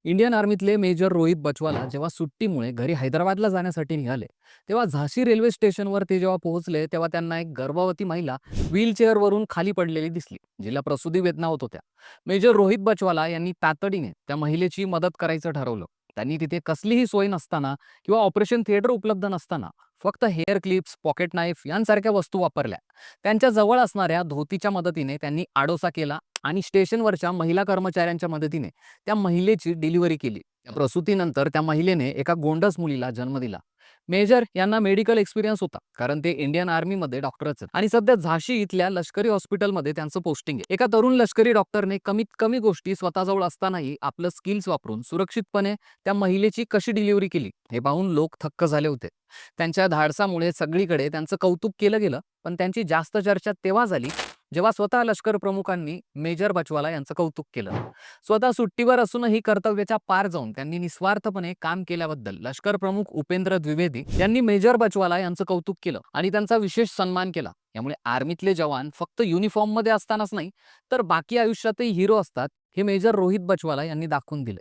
Indian आर्मीतले major Rohit बचवाला जेव्हा सुट्टीमुळे घरी हैदराबादला जाण्यासाठी निघाले, तेव्हा झाशी रेल्वे स्टेशनवर ते जेव्हा पोहोचले, तेव्हा त्यांना एक गर्भवती महिला व्हीलचेअरवरून खाली पडलेली दिसली, जिला प्रसूती वेदना होत होत्या. मेजर रोहित बचवाला यांनी तातडीने त्या महिलेची मदत करायचं ठरवलं. त्यांनी तिथे कसलीही सोय नसताना किंवा ऑपरेशन थिएटर उपलब्ध नसताना फक्त हेअर क्लिप्स, पॉकेट नाईफ यांसारख्या वस्तू वापरल्या. त्यांच्या जवळ असणाऱ्या धोतीच्या मदतीने त्यांनी आडोसा केला आणि स्टेशनवरच्या महिला कर्मचाऱ्यांच्या मदतीने त्या महिलेची डिलिव्हरी केली. त्या प्रसूतीनंतर त्या महिलेने एका गोंडस मुलीला जन्म दिला. मेजर यांना मेडिकल एक्सपिरियन्स होता, कारण ते इंडियन आर्मीमध्ये डॉक्टरच आहेत आणि सध्या झाशी इथल्या लष्करी हॉस्पिटलमध्ये त्यांचं पोस्टिंग आहे. एका तरुण लष्करी डॉक्टरने कमीत कमी गोष्टी स्वतःजवळ असतानाही आपलं स्किल्स वापरून सुरक्षितपणे त्या महिलेची कशी डिलिव्हरी केली हे पाहून लोक थक्क झाले होते. त्यांच्या धाडसामुळे सगळीकडे त्यांचं कौतुक केलं गेलं, पण त्यांची जास्त चर्चा तेव्हा झाली जेव्हा स्वतः लष्कर प्रमुखांनी मेजर बचवाला यांचं कौतुक केलं. स्वतः सुट्टीवर असूनही कर्तव्याच्या पार जाऊन त्यांनी निस्वार्थपणे काम केल्याबद्दल लष्कर प्रमुख उपेंद्र द्विवेदी यांनी मेजर बचवाला यांचं कौतुक केलं आणि त्यांचा विशेष सन्मान केला. यामुळे आर्मीतले जवान फक्त युनिफॉर्ममध्ये असतानाच नाही, तर बाकी आयुष्यातही हिरो असतात, हे मेजर रोहित बचवाला यांनी दाखवून दिले.